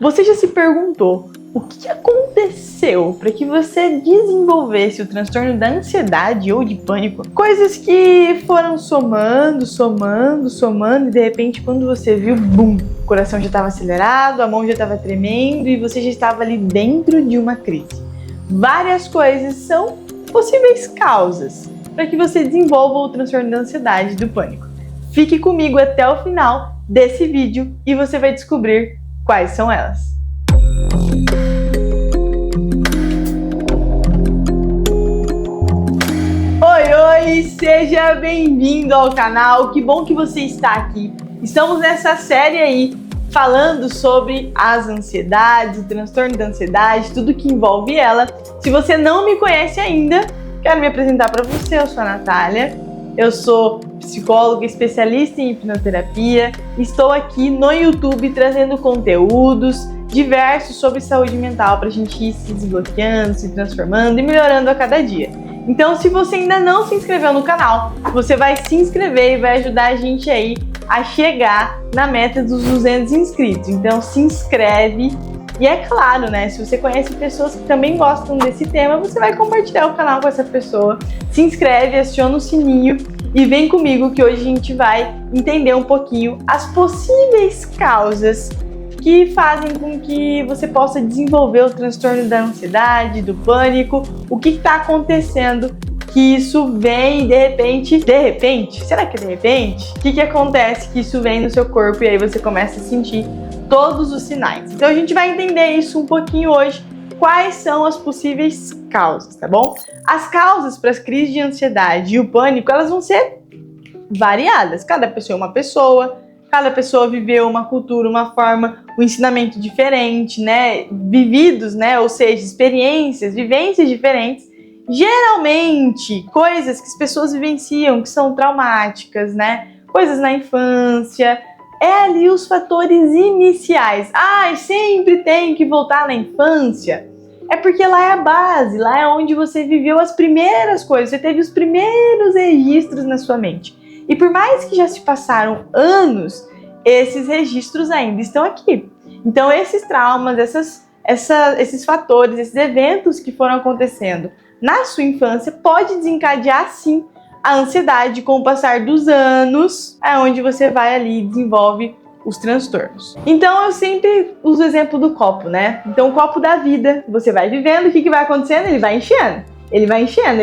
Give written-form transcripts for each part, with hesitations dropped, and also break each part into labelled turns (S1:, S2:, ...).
S1: Você já se perguntou o que aconteceu para que você desenvolvesse o transtorno da ansiedade ou de pânico? Coisas que foram somando e de repente quando você viu, bum, o coração já estava acelerado, a mão já estava tremendo e você já estava ali dentro de uma crise. Várias coisas são possíveis causas para que você desenvolva o transtorno da ansiedade e do pânico. Fique comigo até o final desse vídeo e você vai descobrir quais são elas. Oi, seja bem-vindo ao canal, que bom que você está aqui. Estamos nessa série aí, falando sobre as ansiedades, o transtorno da ansiedade, tudo que envolve ela. Se você não me conhece ainda, quero me apresentar para você, eu sou a Natália, eu sou psicóloga especialista em hipnoterapia, estou aqui no YouTube trazendo conteúdos diversos sobre saúde mental para a gente ir se desbloqueando, se transformando e melhorando a cada dia. Então, se você ainda não se inscreveu no canal, você vai se inscrever e vai ajudar a gente aí a chegar na meta dos 200 inscritos. Então, se inscreve. E é claro, né, se você conhece pessoas que também gostam desse tema, você vai compartilhar o canal com essa pessoa. Se inscreve, aciona o sininho e vem comigo que hoje a gente vai entender um pouquinho as possíveis causas que fazem com que você possa desenvolver o transtorno da ansiedade, do pânico, o que está acontecendo, que isso vem de repente, será que é de repente? O que acontece que isso vem no seu corpo e aí você começa a sentir todos os sinais. Então a gente vai entender isso um pouquinho hoje, quais são as possíveis causas, tá bom? As causas para as crises de ansiedade e o pânico, elas vão ser variadas, cada pessoa é uma pessoa, cada pessoa viveu uma cultura, uma forma, um ensinamento diferente, né? Vividos, né? Ou seja, experiências, vivências diferentes. Geralmente, coisas que as pessoas vivenciam, que são traumáticas, né? Coisas na infância. É ali os fatores iniciais. Sempre tem que voltar na infância. É porque lá é a base, lá é onde você viveu as primeiras coisas, você teve os primeiros registros na sua mente. E por mais que já se passaram anos, esses registros ainda estão aqui. Então esses traumas, esses fatores, esses eventos que foram acontecendo na sua infância pode desencadear sim a ansiedade com o passar dos anos, é onde você vai ali e desenvolve os transtornos. Então eu sempre uso o exemplo do copo, né? Então o copo da vida, você vai vivendo, o que vai acontecendo? Ele vai enchendo. Ele vai enchendo,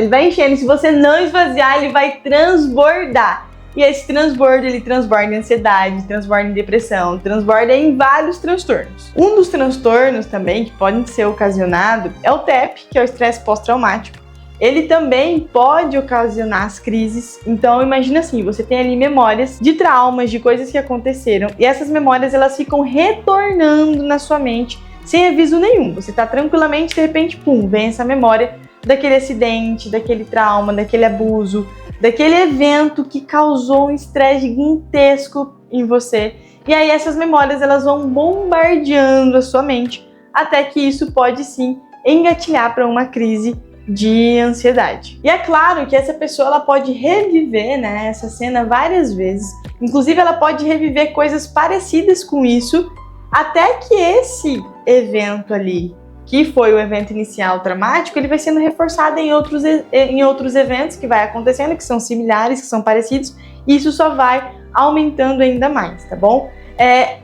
S1: e se você não esvaziar, ele vai transbordar. E esse transbordo, ele transborda em ansiedade, transborda em depressão, transborda em vários transtornos. Um dos transtornos também que podem ser ocasionado é o TEP, que é o estresse pós-traumático. Ele também pode ocasionar as crises. Então imagina assim, você tem ali memórias de traumas, de coisas que aconteceram, e essas memórias elas ficam retornando na sua mente sem aviso nenhum. Você tá tranquilamente, de repente, pum, vem essa memória daquele acidente, daquele trauma, daquele abuso, daquele evento que causou um estresse gigantesco em você. E aí essas memórias elas vão bombardeando a sua mente até que isso pode sim engatilhar para uma crise de ansiedade. E é claro que essa pessoa ela pode reviver, né, essa cena várias vezes. Inclusive ela pode reviver coisas parecidas com isso até que esse evento ali, que foi o evento inicial traumático, ele vai sendo reforçado em outros eventos que vai acontecendo, que são similares, que são parecidos, e isso só vai aumentando ainda mais, tá bom?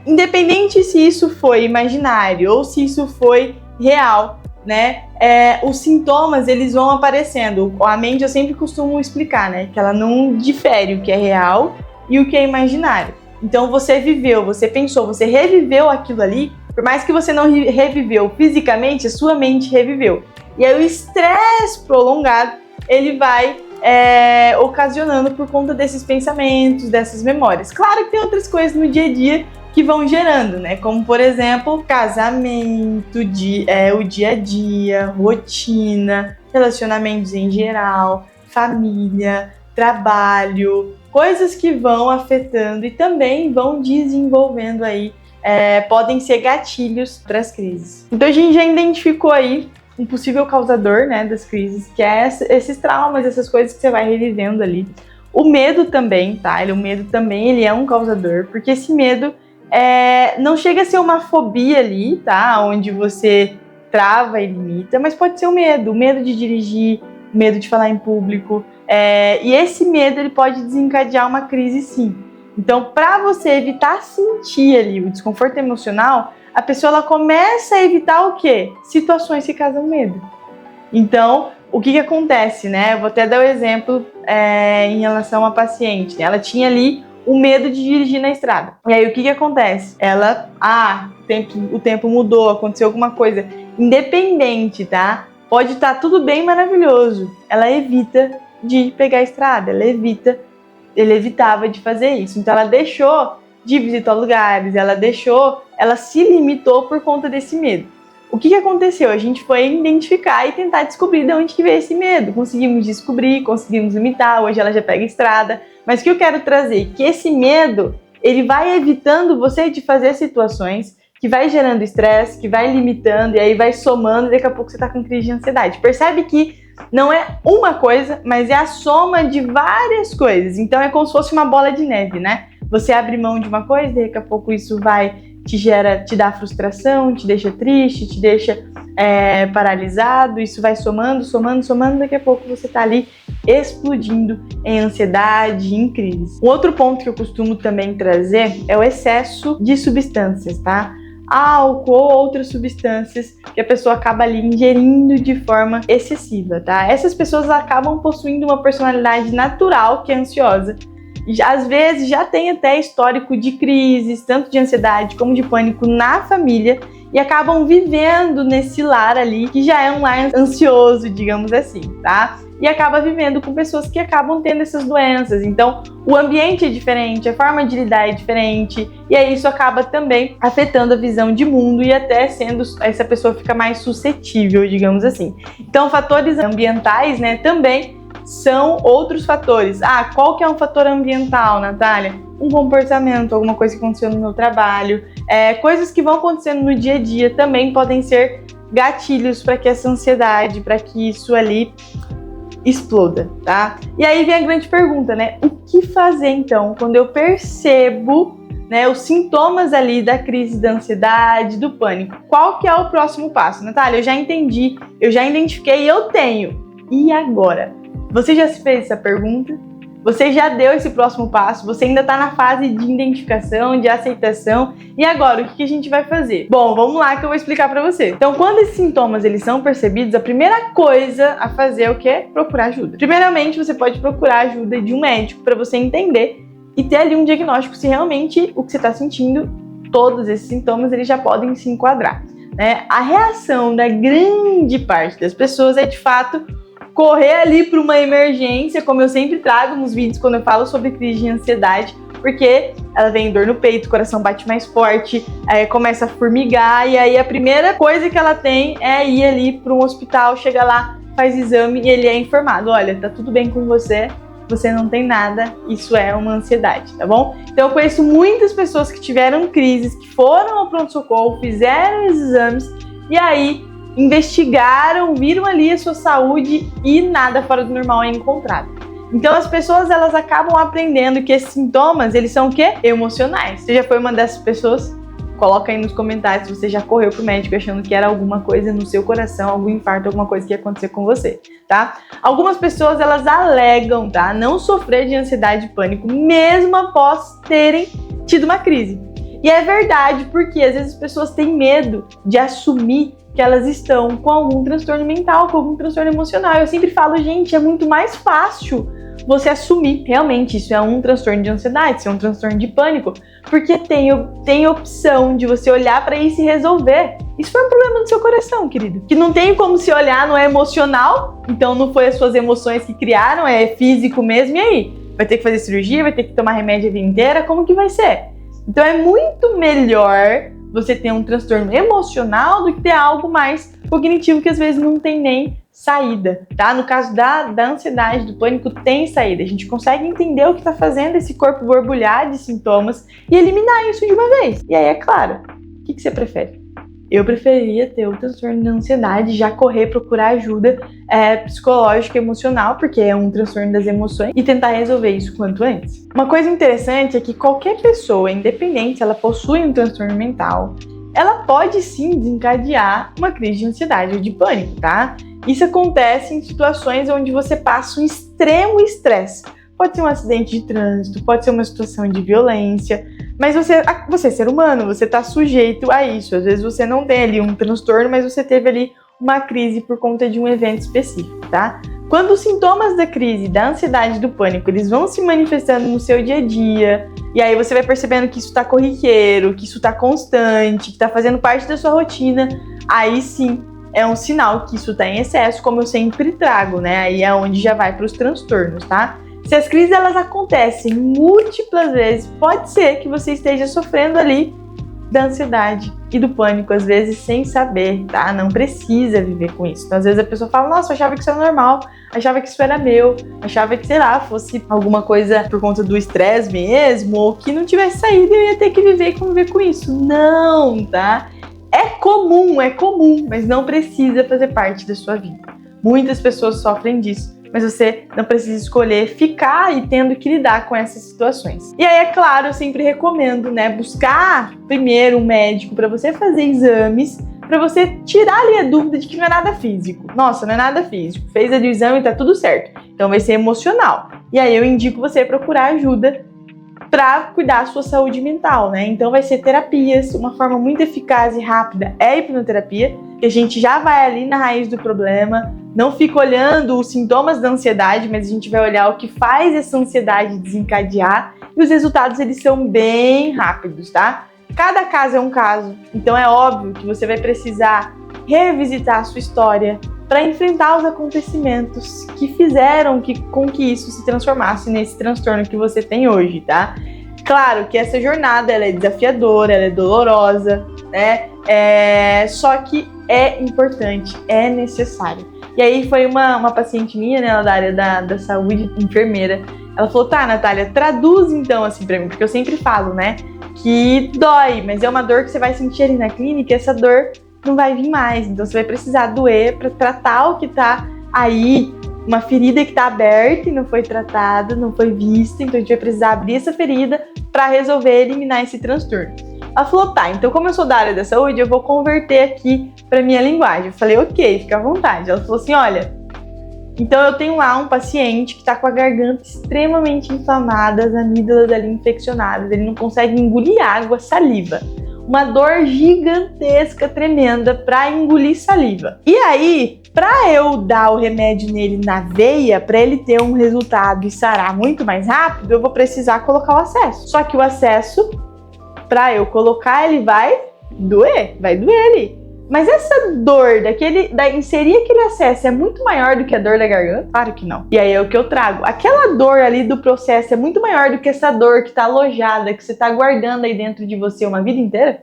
S1: Independente se isso foi imaginário ou se isso foi real, né? Os sintomas, eles vão aparecendo. A mente, eu sempre costumo explicar, né? Que ela não difere o que é real e o que é imaginário. Então você viveu, você pensou, você reviveu aquilo ali. Por mais que você não reviveu fisicamente, a sua mente reviveu. E aí o estresse prolongado, ele vai ocasionando por conta desses pensamentos, dessas memórias. Claro que tem outras coisas no dia a dia que vão gerando, né? Como, por exemplo, casamento, o dia a dia, rotina, relacionamentos em geral, família, trabalho, coisas que vão afetando e também vão desenvolvendo aí podem ser gatilhos para as crises. Então a gente já identificou aí um possível causador, né, das crises, que é esses traumas, essas coisas que você vai revivendo ali. O medo também, tá? O medo também ele é um causador, porque esse medo não chega a ser uma fobia ali, tá? Onde você trava e limita, mas pode ser o medo de dirigir, medo de falar em público. E esse medo ele pode desencadear uma crise, sim. Então, para você evitar sentir ali o desconforto emocional, a pessoa ela começa a evitar o quê? Situações que causam medo. Então, o que acontece, né? Eu vou até dar o exemplo em relação a uma paciente. Ela tinha ali o medo de dirigir na estrada. E aí, o que acontece? Ela, o tempo mudou, aconteceu alguma coisa. Independente, tá? Pode estar tudo bem maravilhoso. Ela evita de pegar a estrada, ele evitava de fazer isso. Então, ela deixou de visitar lugares, ela se limitou por conta desse medo. O que aconteceu? A gente foi identificar e tentar descobrir de onde que veio esse medo. Conseguimos descobrir, conseguimos limitar, hoje ela já pega estrada. Mas o que eu quero trazer? Que esse medo, ele vai evitando você de fazer situações que vai gerando estresse, que vai limitando, e aí vai somando, e daqui a pouco você tá com crise de ansiedade. Percebe que não é uma coisa, mas é a soma de várias coisas. Então é como se fosse uma bola de neve, né? Você abre mão de uma coisa, daqui a pouco isso vai te dá frustração, te deixa triste, te deixa paralisado, isso vai somando, daqui a pouco você tá ali explodindo em ansiedade, em crise. Um outro ponto que eu costumo também trazer é o excesso de substâncias, tá? Álcool ou outras substâncias que a pessoa acaba ali ingerindo de forma excessiva, tá? Essas pessoas acabam possuindo uma personalidade natural que é ansiosa. Às vezes já tem até histórico de crises, tanto de ansiedade como de pânico na família, e acabam vivendo nesse lar ali, que já é um lar ansioso, digamos assim, tá? E acaba vivendo com pessoas que acabam tendo essas doenças. Então, o ambiente é diferente, a forma de lidar é diferente, e aí isso acaba também afetando a visão de mundo e até essa pessoa fica mais suscetível, digamos assim. Então, fatores ambientais, né, também são outros fatores. Qual que é um fator ambiental, Natália? Um comportamento, alguma coisa que aconteceu no meu trabalho, coisas que vão acontecendo no dia a dia também podem ser gatilhos para que essa ansiedade, para que isso ali exploda, tá? E aí vem a grande pergunta, né? O que fazer então quando eu percebo, né, os sintomas ali da crise da ansiedade, do pânico? Qual que é o próximo passo? Natália, eu já entendi, eu já identifiquei, eu tenho. E agora? Você já se fez essa pergunta? Você já deu esse próximo passo? Você ainda está na fase de identificação, de aceitação? E agora, o que a gente vai fazer? Bom, vamos lá que eu vou explicar para você. Então, quando esses sintomas eles são percebidos, a primeira coisa a fazer é o quê? Procurar ajuda. Primeiramente, você pode procurar ajuda de um médico para você entender e ter ali um diagnóstico se realmente o que você está sentindo, todos esses sintomas, eles já podem se enquadrar, né? A reação da grande parte das pessoas é, de fato, correr ali para uma emergência, como eu sempre trago nos vídeos quando eu falo sobre crise de ansiedade, porque ela vem dor no peito, o coração bate mais forte, começa a formigar, e aí a primeira coisa que ela tem é ir ali para um hospital, chega lá, faz exame e ele é informado: olha, tá tudo bem com você, você não tem nada, isso é uma ansiedade, tá bom? Então eu conheço muitas pessoas que tiveram crises, que foram ao pronto-socorro, fizeram os exames, e aí investigaram, viram ali a sua saúde e nada fora do normal é encontrado. Então as pessoas elas acabam aprendendo que esses sintomas, eles são o quê? Emocionais. Você já foi uma dessas pessoas? Coloca aí nos comentários se você já correu pro médico achando que era alguma coisa no seu coração, algum infarto, alguma coisa que ia acontecer com você, tá? Algumas pessoas elas alegam, tá, não sofrer de ansiedade e pânico mesmo após terem tido uma crise. E é verdade, porque às vezes as pessoas têm medo de assumir que elas estão com algum transtorno mental, com algum transtorno emocional. Eu sempre falo, gente, é muito mais fácil você assumir realmente isso é um transtorno de ansiedade, isso é um transtorno de pânico, porque tem opção de você olhar para isso e resolver. Isso foi um problema do seu coração, querido, que não tem como se olhar, não é emocional, então não foi as suas emoções que criaram, é físico mesmo, e aí? Vai ter que fazer cirurgia, vai ter que tomar remédio a vida inteira, como que vai ser? Então é muito melhor você ter um transtorno emocional do que ter algo mais cognitivo que às vezes não tem nem saída, tá? No caso da ansiedade, do pânico, tem saída. A gente consegue entender o que está fazendo esse corpo borbulhar de sintomas e eliminar isso de uma vez. E aí, é claro, o que você prefere? eu preferiria ter o transtorno de ansiedade, já correr, procurar ajuda psicológica e emocional, porque é um transtorno das emoções, e tentar resolver isso quanto antes. Uma coisa interessante é que qualquer pessoa, independente se ela possui um transtorno mental, ela pode sim desencadear uma crise de ansiedade ou de pânico, tá? Isso acontece em situações onde você passa um extremo estresse. Pode ser um acidente de trânsito, pode ser uma situação de violência, mas você é ser humano, você está sujeito a isso. Às vezes você não tem ali um transtorno, mas você teve ali uma crise por conta de um evento específico, tá? Quando os sintomas da crise, da ansiedade e do pânico, eles vão se manifestando no seu dia a dia, e aí você vai percebendo que isso está corriqueiro, que isso está constante, que está fazendo parte da sua rotina, aí sim é um sinal que isso está em excesso, como eu sempre trago, né? Aí é onde já vai para os transtornos, tá? Se as crises elas acontecem múltiplas vezes, pode ser que você esteja sofrendo ali da ansiedade e do pânico, às vezes sem saber, tá? Não precisa viver com isso. Então, às vezes a pessoa fala, nossa, eu achava que isso era normal, achava que isso era meu, achava que, sei lá, fosse alguma coisa por conta do estresse mesmo, ou que não tivesse saído e eu ia ter que viver e conviver com isso. Não, tá? É comum, mas não precisa fazer parte da sua vida. Muitas pessoas sofrem disso, mas você não precisa escolher ficar e tendo que lidar com essas situações. E aí, é claro, eu sempre recomendo, né, buscar primeiro um médico para você fazer exames, para você tirar ali a dúvida de que não é nada físico. Nossa, não é nada físico. Fez ali o exame e tá tudo certo. Então vai ser emocional. E aí eu indico você procurar ajuda para cuidar da sua saúde mental, né? Então vai ser terapias, uma forma muito eficaz e rápida é a hipnoterapia, que a gente já vai ali na raiz do problema, não fica olhando os sintomas da ansiedade, mas a gente vai olhar o que faz essa ansiedade desencadear, e os resultados eles são bem rápidos, tá? Cada caso é um caso, então é óbvio que você vai precisar revisitar a sua história para enfrentar os acontecimentos que fizeram com que isso se transformasse nesse transtorno que você tem hoje, tá? Claro que essa jornada ela é desafiadora, ela é dolorosa, né? Só que é importante, é necessário. E aí foi uma paciente minha, né, ela da área da saúde, enfermeira, ela falou, tá, Natália, traduz então assim pra mim, porque eu sempre falo, né, que dói, mas é uma dor que você vai sentir ali na clínica, e essa dor não vai vir mais, então você vai precisar doer para tratar o que tá aí, uma ferida que tá aberta e não foi tratada, não foi vista, então a gente vai precisar abrir essa ferida para resolver eliminar esse transtorno. Ela falou, tá, então como eu sou da área da saúde, eu vou converter aqui para minha linguagem. Eu falei, ok, fica à vontade. Ela falou assim, olha, então eu tenho lá um paciente que tá com a garganta extremamente inflamada, as amígdalas ali infeccionadas, ele não consegue engolir água, saliva. Uma dor gigantesca, tremenda, para engolir saliva. E aí, para eu dar o remédio nele na veia, para ele ter um resultado e sarar muito mais rápido, eu vou precisar colocar o acesso. Só que o acesso, para eu colocar, ele vai doer ali. Mas essa dor inserir aquele acesso é muito maior do que a dor da garganta? Claro que não. E aí é o que eu trago. Aquela dor ali do processo é muito maior do que essa dor que está alojada, que você está guardando aí dentro de você uma vida inteira?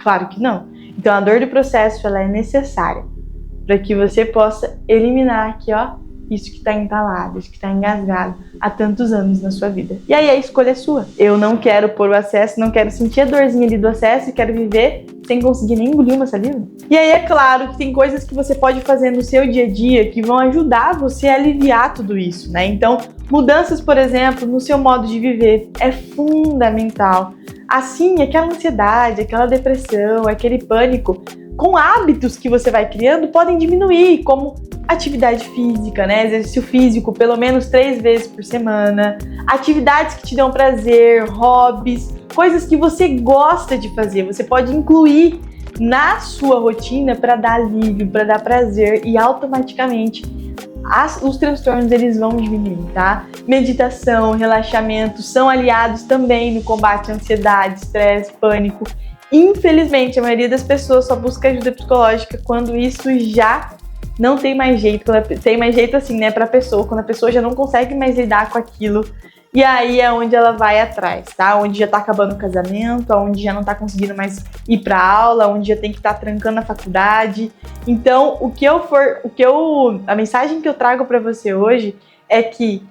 S1: Claro que não. Então a dor do processo ela é necessária para que você possa eliminar aqui, ó, isso que está entalado, isso que está engasgado há tantos anos na sua vida. E aí a escolha é sua. Eu não quero pôr o acesso, não quero sentir a dorzinha ali do acesso e quero viver sem conseguir nem engolir uma saliva. E aí é claro que tem coisas que você pode fazer no seu dia a dia que vão ajudar você a aliviar tudo isso, né? Então, mudanças, por exemplo, no seu modo de viver é fundamental. Assim, aquela ansiedade, aquela depressão, aquele pânico, com hábitos que você vai criando, podem diminuir, como atividade física, né? Exercício físico pelo menos 3 vezes por semana, atividades que te dão prazer, hobbies, coisas que você gosta de fazer, você pode incluir na sua rotina para dar alívio, para dar prazer e automaticamente os transtornos eles vão diminuir, tá? Meditação, relaxamento são aliados também no combate à ansiedade, estresse, pânico. Infelizmente, a maioria das pessoas só busca ajuda psicológica quando isso já não tem mais jeito, tem mais jeito assim, né, pra pessoa, quando a pessoa já não consegue mais lidar com aquilo, e aí é onde ela vai atrás, tá? Onde já tá acabando o casamento, onde já não tá conseguindo mais ir pra aula, onde já tem que estar trancando a faculdade. Então, a mensagem que eu trago pra você hoje é que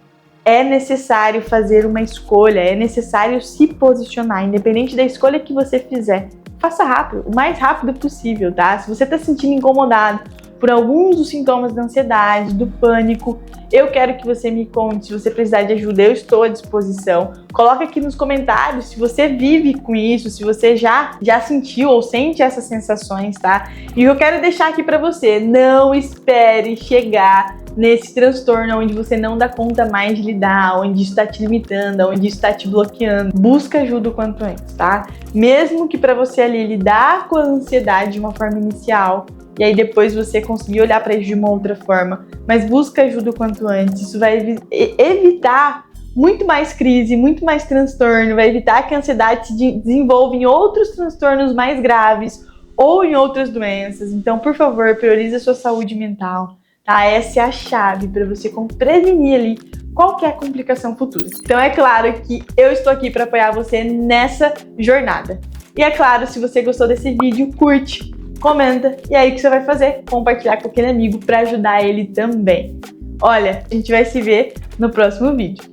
S1: é necessário fazer uma escolha, é necessário se posicionar, independente da escolha que você fizer, faça rápido, o mais rápido possível, tá? Se você está se sentindo incomodado por alguns dos sintomas da ansiedade, do pânico, eu quero que você me conte. Se você precisar de ajuda, eu estou à disposição. Coloca aqui nos comentários se você vive com isso, se você já sentiu ou sente essas sensações, tá? E eu quero deixar aqui para você, não espere chegar nesse transtorno onde você não dá conta mais de lidar, onde isso está te limitando, onde isso está te bloqueando. Busca ajuda o quanto antes, tá? Mesmo que para você ali lidar com a ansiedade de uma forma inicial, e aí depois você conseguir olhar para isso de uma outra forma, mas busca ajuda o quanto antes. Isso vai evitar muito mais crise, muito mais transtorno, vai evitar que a ansiedade se desenvolva em outros transtornos mais graves ou em outras doenças. Então, por favor, priorize a sua saúde mental, tá? Essa é a chave para você prevenir ali qualquer complicação futura. Então, é claro que eu estou aqui para apoiar você nessa jornada. E é claro, se você gostou desse vídeo, curte, comenta, e aí o que você vai fazer? Compartilhar com aquele amigo para ajudar ele também. Olha, a gente vai se ver no próximo vídeo.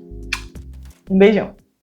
S1: Um beijão!